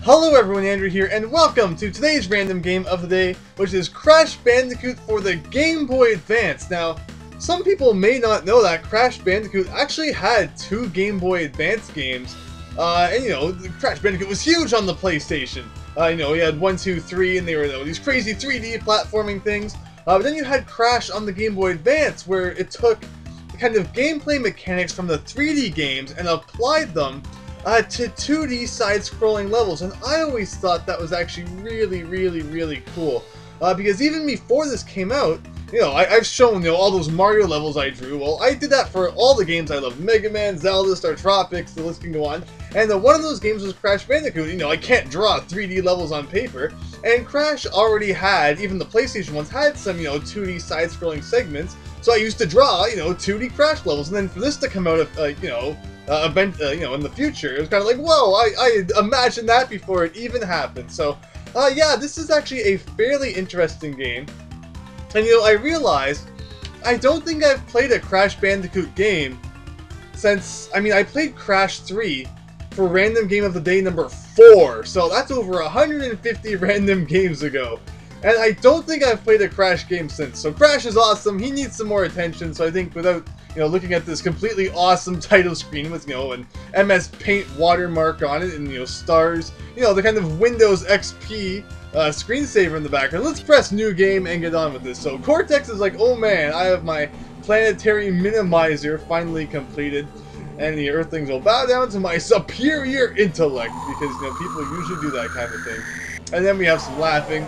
Hello everyone, Andrew here, and welcome to today's random game of the day, which is Crash Bandicoot for the Game Boy Advance. Now, some people may not know that Crash Bandicoot actually had two Game Boy Advance games, and you know, Crash Bandicoot was huge on the PlayStation. You know, you had 1, 2, 3, and they were these crazy 3D platforming things. But then you had Crash on the Game Boy Advance, where it took the kind of gameplay mechanics from the 3D games and applied them to 2D side-scrolling levels, and I always thought that was actually really cool. Because even before this came out, you know, I've shown, you know, all those Mario levels I drew. Well, I did that for all the games I love: Mega Man, Zelda, Star Tropics, the list can go on. And one of those games was Crash Bandicoot. You know, I can't draw 3D levels on paper, and Crash already had, even the PlayStation ones had some, you know, 2D side-scrolling segments. So I used to draw, you know, 2D Crash levels, and then for this to come out, you know, you know, in the future, it was kind of like, whoa, I imagined that before it even happened. So, yeah, this is actually a fairly interesting game. And, you know, I realized I don't think I've played a Crash Bandicoot game since, I mean, I played Crash 3 for Random Game of the Day number 4. So that's over 150 random games ago. And I don't think I've played a Crash game since. So Crash is awesome. He needs some more attention. So I think without, you know, looking at this completely awesome title screen with, you know, an MS Paint watermark on it and, you know, stars, you know, the kind of Windows XP screensaver in the background, let's press new game and get on with this. So Cortex is like, oh man, I have my planetary minimizer finally completed, and the Earthlings will bow down to my superior intellect, because, you know, people usually do that kind of thing. And then we have some laughing.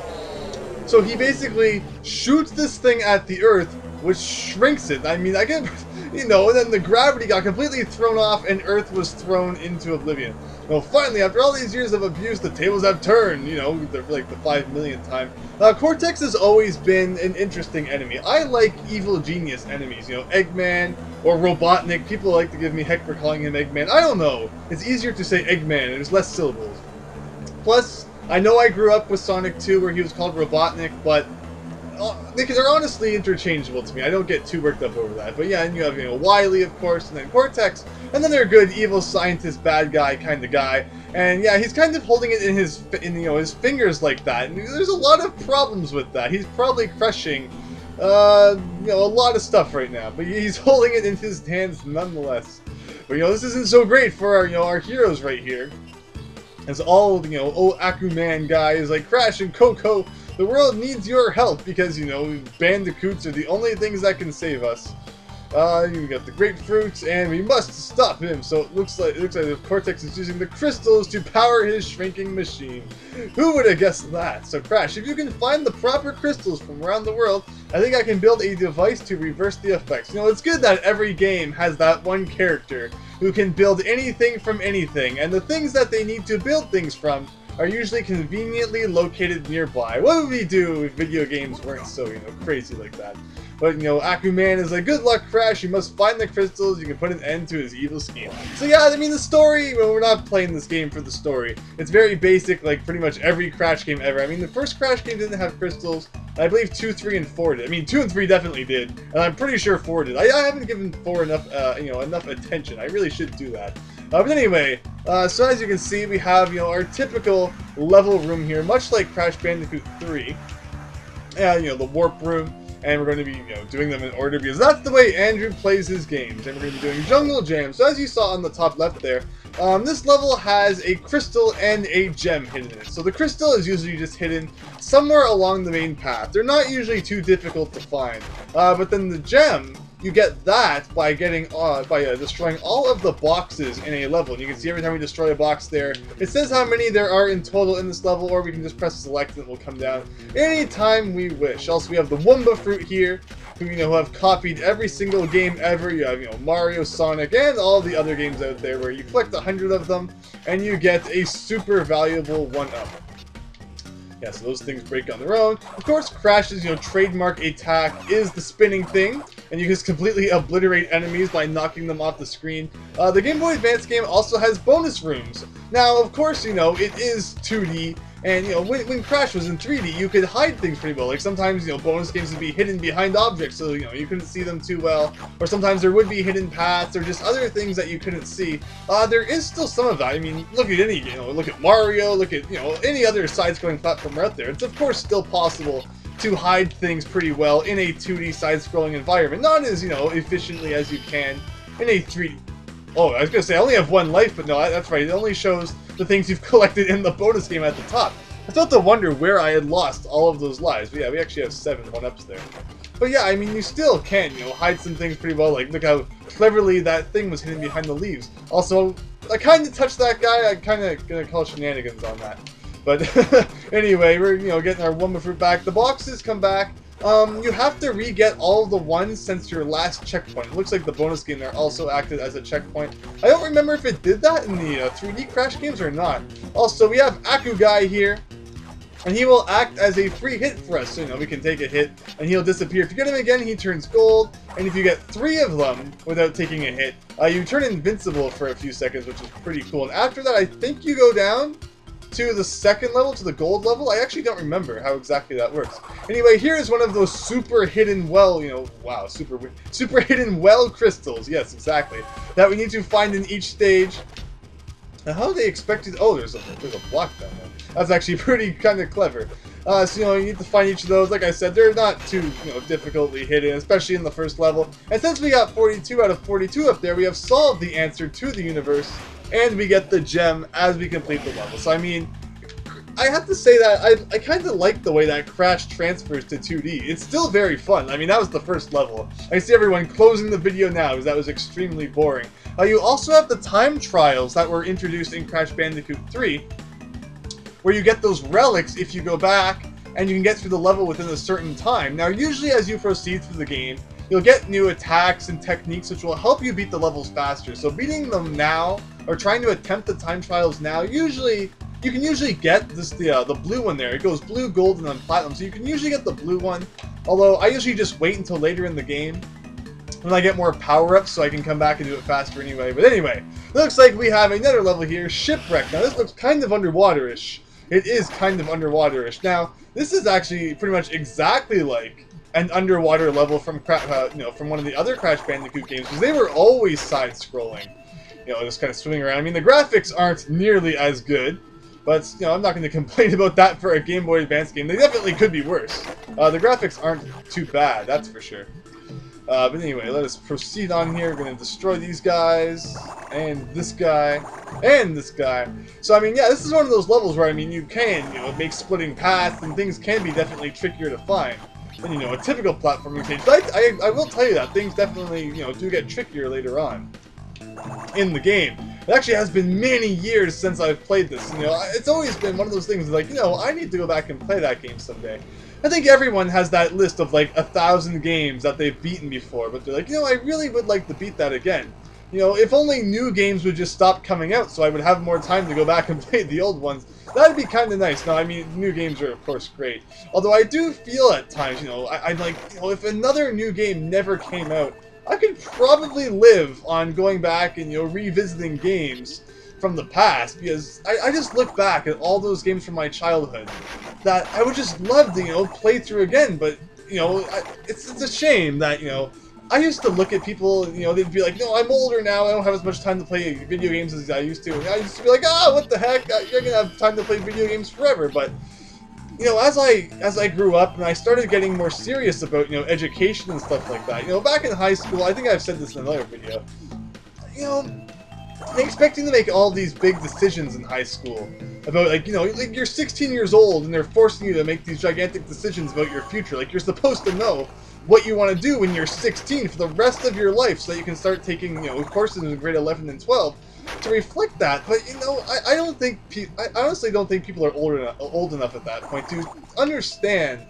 So he basically shoots this thing at the Earth, which shrinks it. I mean, I can, you know, and then the gravity got completely thrown off and Earth was thrown into oblivion. Well, finally, after all these years of abuse, the tables have turned, you know, like the 5 millionth time. Cortex has always been an interesting enemy. I like evil genius enemies, you know, Eggman or Robotnik. People like to give me heck for calling him Eggman. I don't know. It's easier to say Eggman, and there's less syllables. Plus, I know I grew up with Sonic 2 where he was called Robotnik, but they're honestly interchangeable to me. I don't get too worked up over that. But yeah, and you have, you know, Wily, of course, and then Cortex, and then they're a good evil scientist, bad guy kind of guy. And yeah, he's kind of holding it in his, you know, his fingers like that. And there's a lot of problems with that. He's probably crushing, you know, a lot of stuff right now. But he's holding it in his hands nonetheless. But you know, this isn't so great for our, you know, our heroes right here. As all, you know, old Akuman guys like Crash and Coco, the world needs your help because, you know, Bandicoots are the only things that can save us. You got the grapefruits, and we must stop him. So it looks like the Cortex is using the crystals to power his shrinking machine. Who would have guessed that? So Crash, if you can find the proper crystals from around the world, I think I can build a device to reverse the effects. You know, it's good that every game has that one character who can build anything from anything, and the things that they need to build things from are usually conveniently located nearby. What would we do if video games weren't so, you know, crazy like that? But, you know, Akuman is like, good luck, Crash, you must find the crystals, you can put an end to his evil scheme. So yeah, I mean, the story, well, we're not playing this game for the story. It's very basic, like pretty much every Crash game ever. I mean, the first Crash game didn't have crystals. I believe 2, 3, and 4 did. I mean, 2 and 3 definitely did, and I'm pretty sure 4 did. I haven't given 4 enough, you know, enough attention. I really should do that. But anyway, so as you can see, we have, you know, our typical level room here, much like Crash Bandicoot 3. And, you know, the warp room, and we're going to be, you know, doing them in order because that's the way Andrew plays his games. And we're going to be doing Jungle Jam. So as you saw on the top left there, this level has a crystal and a gem hidden in it. So the crystal is usually just hidden somewhere along the main path. They're not usually too difficult to find. But then the gem, you get that by getting destroying all of the boxes in a level. And you can see every time we destroy a box there, it says how many there are in total in this level, or we can just press select and it will come down anytime we wish. Also, we have the Wumba fruit here, who, you know, have copied every single game ever. You have, you know, Mario, Sonic, and all the other games out there where you collect 100 of them and you get a super valuable 1-up. Yeah, so those things break on their own. Of course, Crash's, you know, trademark attack is the spinning thing, and you just completely obliterate enemies by knocking them off the screen. The Game Boy Advance game also has bonus rooms. Now, of course, you know, it is 2D, And, you know, when Crash was in 3D, you could hide things pretty well. Like, sometimes, you know, bonus games would be hidden behind objects, so, you know, you couldn't see them too well. Or sometimes there would be hidden paths, or just other things that you couldn't see. There is still some of that. I mean, look at any, you know, look at Mario, look at, you know, any other side-scrolling platformer out there. It's, of course, still possible to hide things pretty well in a 2D side-scrolling environment. Not as, you know, efficiently as you can in a 3D. Oh, I was gonna say, I only have one life, but no, that's right. It only shows the things you've collected in the bonus game at the top. I started to wonder where I had lost all of those lives. But yeah, we actually have 7 1-ups there. But yeah, I mean, you still can, you know, hide some things pretty well. Like, look how cleverly that thing was hidden behind the leaves. Also, I kind of touched that guy. I'm kind of gonna call shenanigans on that. But anyway, we're, you know, getting our Wumba Fruit back. The boxes come back. You have to re-get all the ones since your last checkpoint. It looks like the bonus game there also acted as a checkpoint. I don't remember if it did that in the 3D Crash games or not. Also, we have Aku Guy here, and he will act as a free hit for us. So, you know, we can take a hit, and he'll disappear. If you get him again, he turns gold, and if you get 3 of them without taking a hit, you turn invincible for a few seconds, which is pretty cool. And after that, I think you go down to the second level, to the gold level. I actually don't remember how exactly that works. Anyway, here is one of those super hidden well, you know, wow, super hidden well crystals. Yes, exactly. That we need to find in each stage. Now, how do they expect you to, oh, there's a block down there. That's actually pretty kind of clever. So, you know, you need to find each of those. Like I said, they're not too, you know, difficultly hidden, especially in the first level. And since we got 42 out of 42 up there, we have solved the answer to the universe. And we get the gem as we complete the level. So, I mean, I have to say that I kind of like the way that Crash transfers to 2D. It's still very fun. I mean, that was the first level. I see everyone closing the video now because that was extremely boring. You also have the time trials that were introduced in Crash Bandicoot 3, where you get those relics if you go back and you can get through the level within a certain time. Now, usually as you proceed through the game, you'll get new attacks and techniques which will help you beat the levels faster. So beating them now, or trying to attempt the time trials now, you can usually get this the blue one there. It goes blue, gold, and then platinum. So you can usually get the blue one. Although I usually just wait until later in the game when I get more power-ups so I can come back and do it faster anyway. But anyway, looks like we have another level here, Shipwreck. Now this looks kind of underwater-ish. It is kind of underwater-ish. Now, this is actually pretty much exactly like an underwater level from you know, from one of the other Crash Bandicoot games, because they were always side-scrolling. You know, just kind of swimming around. I mean, the graphics aren't nearly as good, but, you know, I'm not going to complain about that for a Game Boy Advance game. They definitely could be worse. The graphics aren't too bad, that's for sure. But anyway, let us proceed on here. We're going to destroy these guys, and this guy, and this guy. So, I mean, yeah, this is one of those levels where, I mean, you can, you know, make splitting paths, and things can be definitely trickier to find than, you know, a typical platforming stage. But I will tell you that things definitely, you know, do get trickier later on in the game. It actually has been many years since I've played this. You know, it's always been one of those things like, you know, I need to go back and play that game someday. I think everyone has that list of like 1,000 games that they've beaten before, but they're like, you know, I really would like to beat that again. You know, if only new games would just stop coming out so I would have more time to go back and play the old ones, that'd be kind of nice. Now, I mean, new games are, of course, great. Although I do feel at times, you know, I'm like, you know, if another new game never came out, I could probably live on going back and, you know, revisiting games from the past, because I just look back at all those games from my childhood that I would just love to, you know, play through again. But, you know, it's a shame that, you know, I used to look at people, you know, they'd be like, no, I'm older now, I don't have as much time to play video games as I used to. And I used to be like, ah, what the heck, you're gonna have time to play video games forever. But, you know, as I grew up and I started getting more serious about, you know, education and stuff like that, you know, back in high school, I think I've said this in another video, you know, expecting to make all these big decisions in high school about, like, you know, like you're 16 years old and they're forcing you to make these gigantic decisions about your future. Like, you're supposed to know what you want to do when you're 16 for the rest of your life so that you can start taking, you know, courses in grade 11 and 12 to reflect that. But, you know, I don't think I honestly don't think people are old enough at that point to understand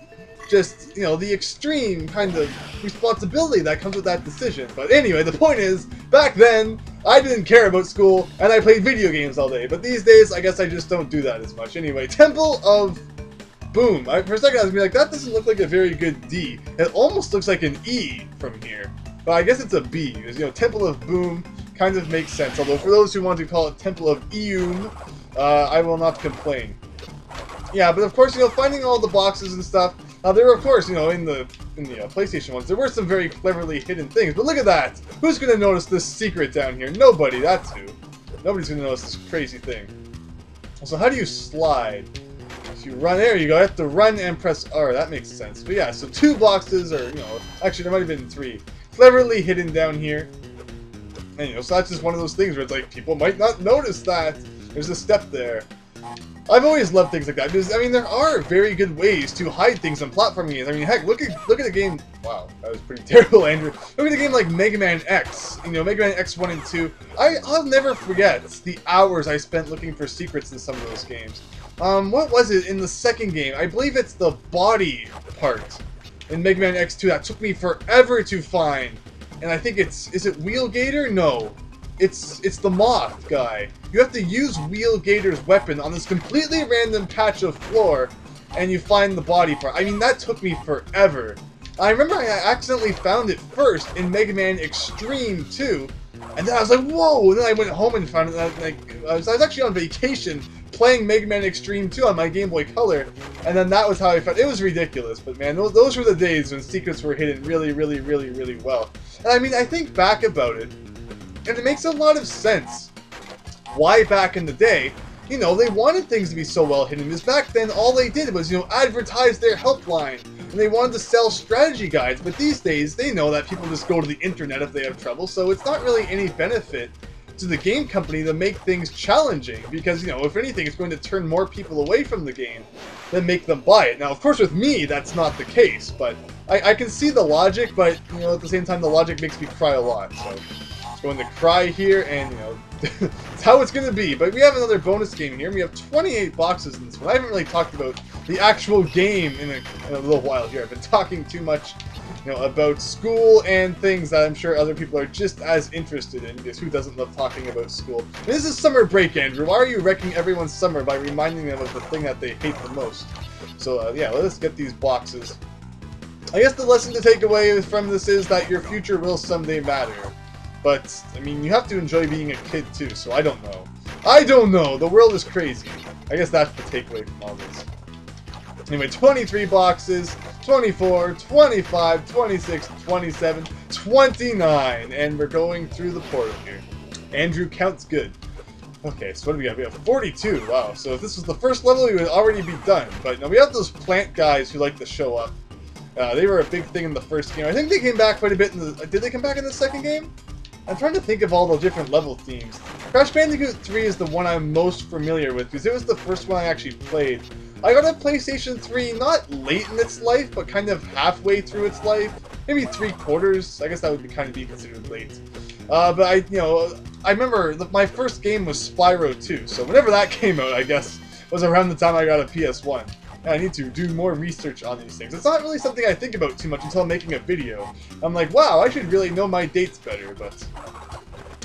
just, you know, the extreme kind of responsibility that comes with that decision. But anyway, the point is, back then, I didn't care about school, and I played video games all day. But these days, I guess I just don't do that as much. Anyway, Temple of Boom. For a second, I was gonna be like, that doesn't look like a very good D. It almost looks like an E from here. But I guess it's a B, because, you know, Temple of Boom kind of makes sense. Although, for those who want to call it Temple of Eum, I will not complain. Yeah, but of course, you know, finding all the boxes and stuff, there were, of course, you know, in the PlayStation ones, there were some very cleverly hidden things. But look at that! Who's gonna notice this secret down here? Nobody, that's who. Nobody's gonna notice this crazy thing. So how do you slide? If you run, there you go, you have to run and press R, that makes sense. But yeah, so 2 boxes, or, you know, actually there might have been 3, cleverly hidden down here. And, you know, so that's just one of those things where it's like, people might not notice that. There's a step there. I've always loved things like that, because, I mean, there are very good ways to hide things in platforming games. I mean, heck, look at a game, wow, that was pretty terrible, Andrew. Look at a game like Mega Man X, you know, Mega Man X 1 and 2. I'll never forget the hours I spent looking for secrets in some of those games. What was it in the second game? I believe it's the body part in Mega Man X2 that took me forever to find. And I think is it Wheelgator? No. It's the Moth guy. You have to use Wheelgator's weapon on this completely random patch of floor, and you find the body part. I mean, that took me forever. I remember I accidentally found it first in Mega Man Extreme 2, and then I was like, whoa! And then I went home and found it. I was actually on vacation playing Mega Man Extreme 2 on my Game Boy Color, and then that was how I found it. It was ridiculous, but man, those were the days when secrets were hidden really, really, really, really well. And I mean, I think back about it, and it makes a lot of sense why back in the day, you know, they wanted things to be so well hidden, because back then all they did was, you know, advertise their helpline, and they wanted to sell strategy guides. But these days, they know that people just go to the internet if they have trouble, so it's not really any benefit to the game company to make things challenging, because, you know, if anything, it's going to turn more people away from the game than make them buy it. Now, of course, with me, that's not the case, but I can see the logic, but, you know, at the same time, the logic makes me cry a lot, so it's going to cry here, and, you know, it's how it's going to be. But we have another bonus game here, and we have 28 boxes in this one. I haven't really talked about the actual game in a little while here. I've been talking too much, you know, about school and things that I'm sure other people are just as interested in, because who doesn't love talking about school? And this is summer break, Andrew. Why are you wrecking everyone's summer by reminding them of the thing that they hate the most? So, yeah, let us get these boxes. I guess the lesson to take away from this is that your future will someday matter. But, I mean, you have to enjoy being a kid, too, so I don't know. I don't know! The world is crazy. I guess that's the takeaway from all this. Anyway, 23 boxes, 24, 25, 26, 27, 29, and we're going through the portal here. Andrew counts good. Okay, so what do we got? We have 42, wow. So if this was the first level, we would already be done. But now we have those plant guys who like to show up. They were a big thing in the first game. I think they came back quite a bit in the... Did they come back in the second game? I'm trying to think of all the different level themes. Crash Bandicoot 3 is the one I'm most familiar with, because it was the first one I actually played. I got a PlayStation 3 not late in its life, but kind of halfway through its life. Maybe 3/4. I guess that would be kind of be considered late. But I remember my first game was Spyro 2, so whenever that came out, I guess, was around the time I got a PS1. And I need to do more research on these things. It's not really something I think about too much until I'm making a video. I'm like, wow, I should really know my dates better, but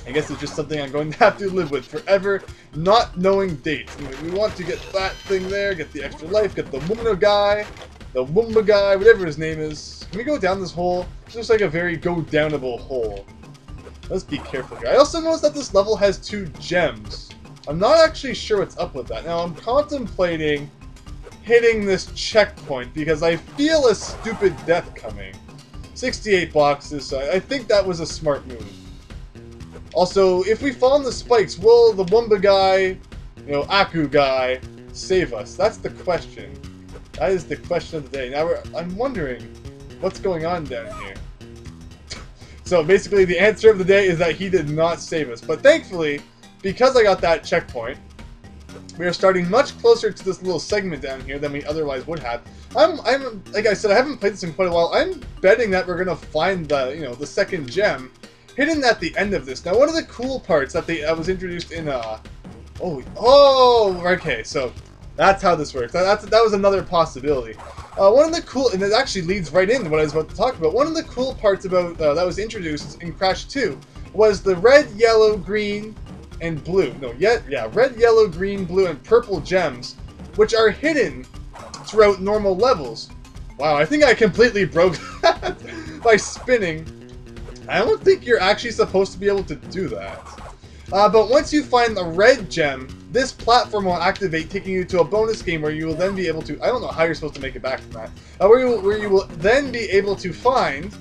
I guess it's just something I'm going to have to live with forever, not knowing dates. We want to get that thing there, get the extra life, get the Woomba guy, whatever his name is. Can we go down this hole? It looks like a very go-downable hole. Let's be careful here. I also noticed that this level has 2 gems. I'm not actually sure what's up with that. Now, I'm contemplating hitting this checkpoint because I feel a stupid death coming. 68 boxes, so I think that was a smart move. Also, if we fall in the spikes, will the Woomba guy, you know, Aku guy, save us? That's the question. That is the question of the day. Now, I'm wondering what's going on down here. So basically, the answer of the day is that he did not save us. But thankfully, because I got that checkpoint, we are starting much closer to this little segment down here than we otherwise would have. I'm like I said, I haven't played this in quite a while. I'm betting that we're gonna find the, you know, the second gem hidden at the end of this. Now, one of the cool parts that was introduced in okay, so that's how this works. That was another possibility. One of the cool, and it actually leads right into what I was about to talk about. One of the cool parts about that was introduced in Crash 2 was the red, yellow, green, and blue. Red, yellow, green, blue, and purple gems, which are hidden throughout normal levels. Wow, I think I completely broke that by spinning. I don't think you're actually supposed to be able to do that. But once you find the red gem, this platform will activate, taking you to a bonus game where you will then be able to, I don't know how you're supposed to make it back from that, where you will then be able to find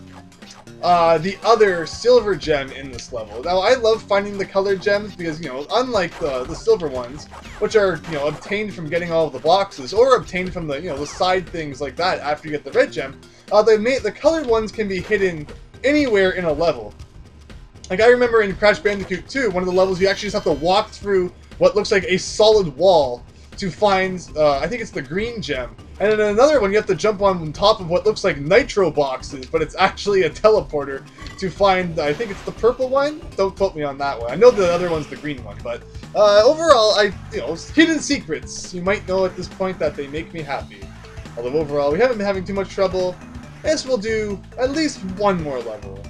the other silver gem in this level. Now, I love finding the colored gems because, you know, unlike the silver ones, which are, you know, obtained from getting all of the boxes, or obtained from the, you know, the side things like that after you get the red gem, the colored ones can be hidden anywhere in a level. Like, I remember in Crash Bandicoot 2, one of the levels you actually just have to walk through what looks like a solid wall to find, I think it's the green gem. And in another one, you have to jump on top of what looks like nitro boxes, but it's actually a teleporter to find, I think it's the purple one? Don't quote me on that one. I know the other one's the green one, but overall, you know, hidden secrets. You might know at this point that they make me happy. Although overall, we haven't been having too much trouble. I guess we'll do at least one more level.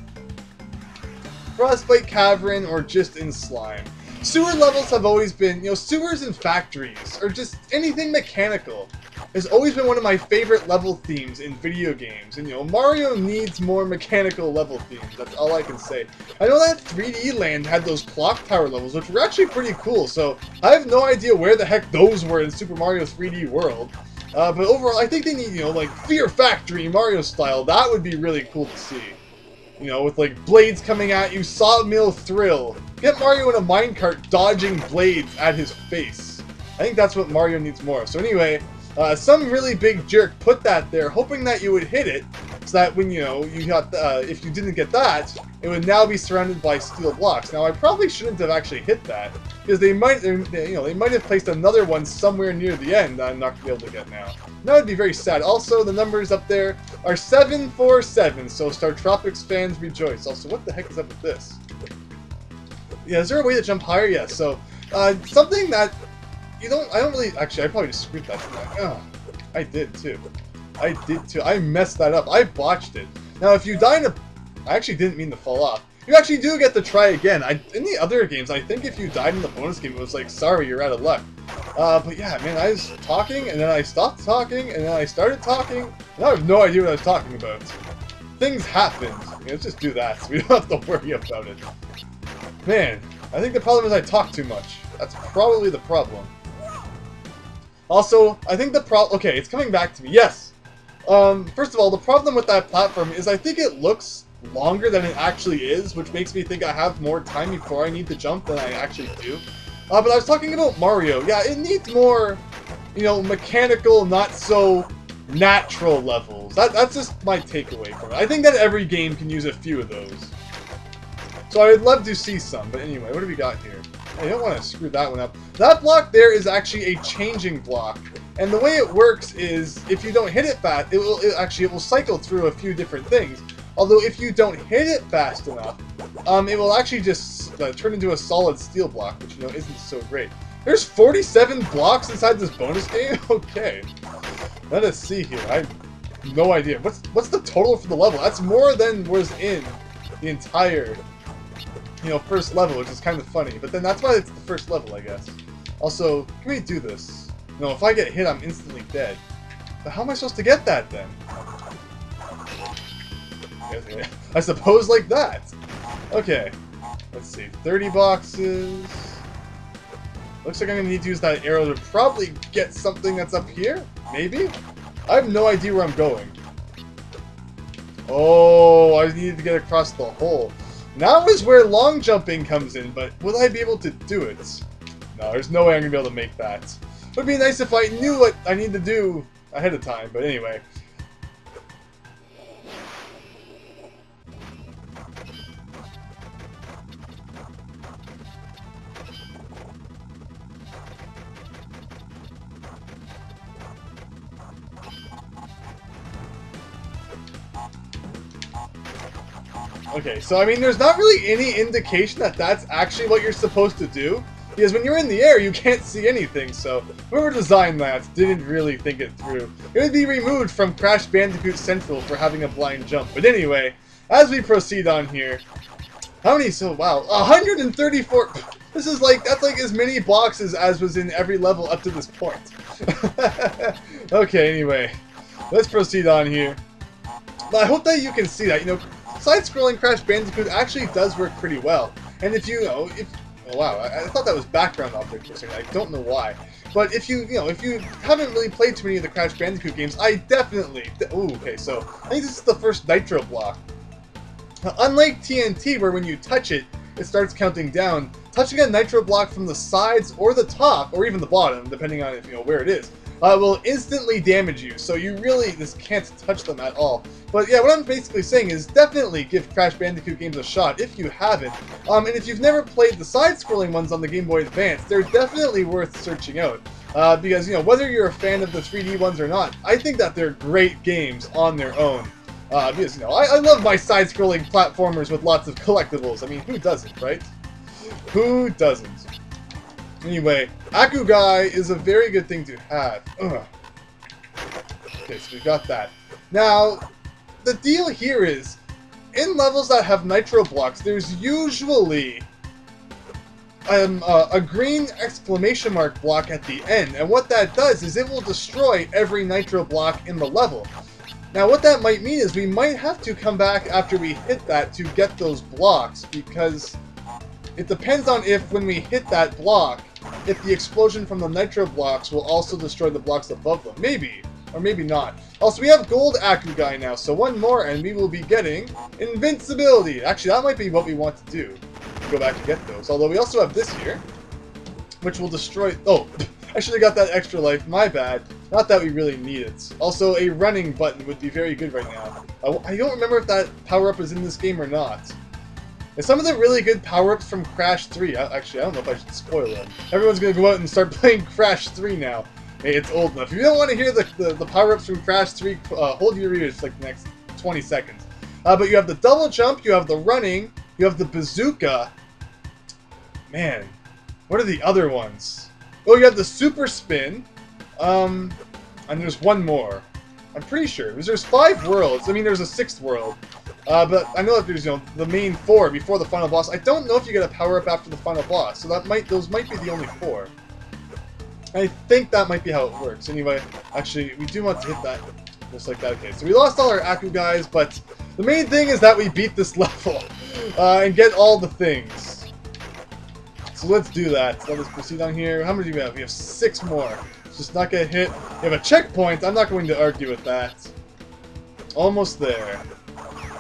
Frostbite Cavern or just in slime. Sewer levels have always been, you know, sewers and factories, or just anything mechanical, has always been one of my favorite level themes in video games. And, you know, Mario needs more mechanical level themes, that's all I can say. I know that 3D Land had those clock tower levels, which were actually pretty cool, so I have no idea where the heck those were in Super Mario 3D World. But overall, I think they need, you know, like, Fear Factory Mario style. That would be really cool to see. You know, with, like, blades coming at you, Sawmill Thrill. Get Mario in a minecart dodging blades at his face. I think that's what Mario needs more of. So anyway, some really big jerk put that there, hoping that you would hit it, so that when, you know, you got, if you didn't get that, it would now be surrounded by steel blocks. Now, I probably shouldn't have actually hit that, because they might have placed another one somewhere near the end that I'm not going to be able to get now. That would be very sad. Also, the numbers up there are 747, so Star Tropics fans rejoice. Also, what the heck is up with this? Yeah, is there a way to jump higher? Yes, so, something that I don't really, actually, I probably just screwed that. Oh, I did too. I messed that up. I botched it. Now, if you die in I actually didn't mean to fall off. You actually do get to try again. In the other games, I think if you died in the bonus game, it was like, sorry, you're out of luck. But yeah, man, I was talking, and then I stopped talking, and then I started talking, and I have no idea what I was talking about. Things happened. Let's just do that, so we don't have to worry about it. Man, I think the problem is I talk too much. That's probably the problem. Also, I think the okay, it's coming back to me. Yes! First of all, the problem with that platform is I think it looks longer than it actually is, which makes me think I have more time before I need to jump than I actually do. But I was talking about Mario. Yeah, it needs more, you know, mechanical, not so natural levels. That's just my takeaway from it. I think that every game can use a few of those. So I would love to see some, but anyway, what do we got here? I don't want to screw that one up. That block there is actually a changing block. And the way it works is, if you don't hit it fast, it will cycle through a few different things. Although if you don't hit it fast enough, it will actually just turn into a solid steel block, which, you know, isn't so great. There's 47 blocks inside this bonus game? Okay. Let us see here. I have no idea. What's the total for the level? That's more than was in the entire, you know, first level, which is kind of funny. But then that's why it's the first level, I guess. Also, can we do this? No, if I get hit, I'm instantly dead. But how am I supposed to get that, then? I suppose like that. Okay. Let's see. 30 boxes. Looks like I'm going to need to use that arrow to probably get something that's up here? Maybe? I have no idea where I'm going. Oh, I needed to get across the hole. Now is where long jumping comes in, but will I be able to do it? No, there's no way I'm going to be able to make that. It would be nice if I knew what I need to do ahead of time, but anyway. Okay, so I mean, there's not really any indication that that's actually what you're supposed to do, because when you're in the air, you can't see anything, so whoever designed that didn't really think it through. It would be removed from Crash Bandicoot Central for having a blind jump. But anyway, as we proceed on here, how many, so wow, 134, this is like, that's like as many boxes as was in every level up to this point. Okay, anyway, let's proceed on here. But I hope that you can see that, you know, side-scrolling Crash Bandicoot actually does work pretty well. And if you know, Oh wow, I thought that was background object for a second. I don't know why. But if you haven't really played too many of the Crash Bandicoot games, I definitely... Ooh, okay, so I think this is the first Nitro block. Now, unlike TNT, where when you touch it, it starts counting down, touching a Nitro block from the sides or the top, or even the bottom, depending on where it is, will instantly damage you. So you really just can't touch them at all. But yeah, what I'm basically saying is definitely give Crash Bandicoot games a shot if you haven't. And if you've never played the side-scrolling ones on the Game Boy Advance, they're definitely worth searching out. Because, whether you're a fan of the 3D ones or not, I think that they're great games on their own. Because, I love my side-scrolling platformers with lots of collectibles. I mean, who doesn't, right? Who doesn't? Anyway, Akugai is a very good thing to have. Ugh. Okay, so we got that. Now, the deal here is, in levels that have Nitro blocks, there's usually a green exclamation mark block at the end, and what that does is it will destroy every Nitro block in the level. Now what that might mean is we might have to come back after we hit that to get those blocks, because it depends on if when we hit that block, if the explosion from the Nitro blocks will also destroy the blocks above them. Maybe. Or maybe not. Also, we have Gold Akugai now, so one more and we will be getting Invincibility. Actually, that might be what we want to do. Go back to get those. Although we also have this here, which will destroy... Oh, I should have got that extra life. My bad. Not that we really need it. Also, a running button would be very good right now. I don't remember if that power-up is in this game or not. And some of the really good power-ups from Crash 3... Actually, I don't know if I should spoil them. Everyone's going to go out and start playing Crash 3 now. Hey, it's old enough. If you don't want to hear the power-ups from Crash 3, hold your ears for like the next 20 seconds. But you have the double jump, you have the running, you have the bazooka. Man, what are the other ones? Oh, you have the super spin. And there's one more. I'm pretty sure. Because there's 5 worlds. I mean, there's a 6th world. But I know that there's, the main 4 before the final boss. I don't know if you get a power-up after the final boss. So those might be the only 4. I think that might be how it works. Anyway, actually, we do want to hit that just like that. Okay, so we lost all our Akugais, but the main thing is that we beat this level and get all the things. So let's do that. Let us proceed on here. How many do we have? We have 6 more. Let's just not get hit. We have a checkpoint. I'm not going to argue with that. Almost there.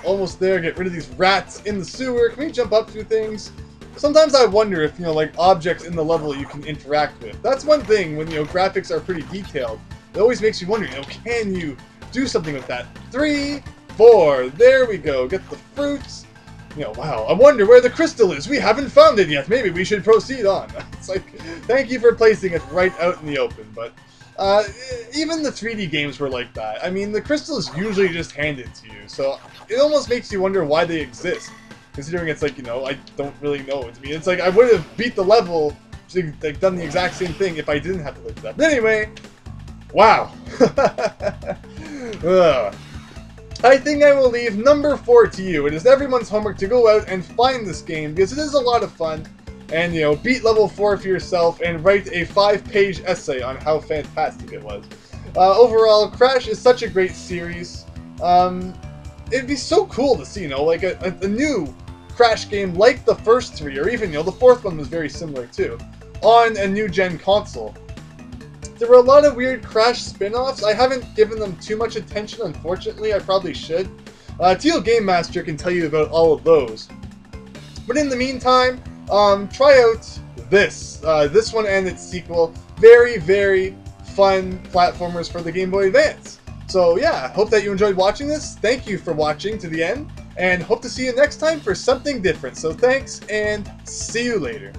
Almost there. Get rid of these rats in the sewer. Can we jump up through things? Sometimes I wonder if, like, objects in the level you can interact with. That's one thing when, graphics are pretty detailed. It always makes you wonder, can you do something with that? 3, 4, there we go. Get the fruits. Wow, I wonder where the crystal is. We haven't found it yet. Maybe we should proceed on. It's like, thank you for placing it right out in the open. But even the 3D games were like that. I mean, the crystal is usually just handed to you. So it almost makes you wonder why they exist. Considering it's like, I don't really know. I mean, it's like I would have beat the level, like done the exact same thing if I didn't have to live that. But anyway, wow. I think I will leave number 4 to you. It is everyone's homework to go out and find this game because it is a lot of fun. And, beat level 4 for yourself and write a 5-page essay on how fantastic it was. Overall, Crash is such a great series. It'd be so cool to see, like a new Crash game like the first 3, or even, the 4th one was very similar too, on a new-gen console. There were a lot of weird Crash spin-offs. I haven't given them too much attention, unfortunately. I probably should. Teal Game Master can tell you about all of those. But in the meantime, try out this one and its sequel. Very, very fun platformers for the Game Boy Advance. So yeah, hope that you enjoyed watching this. Thank you for watching to the end, and hope to see you next time for something different. So thanks, and see you later.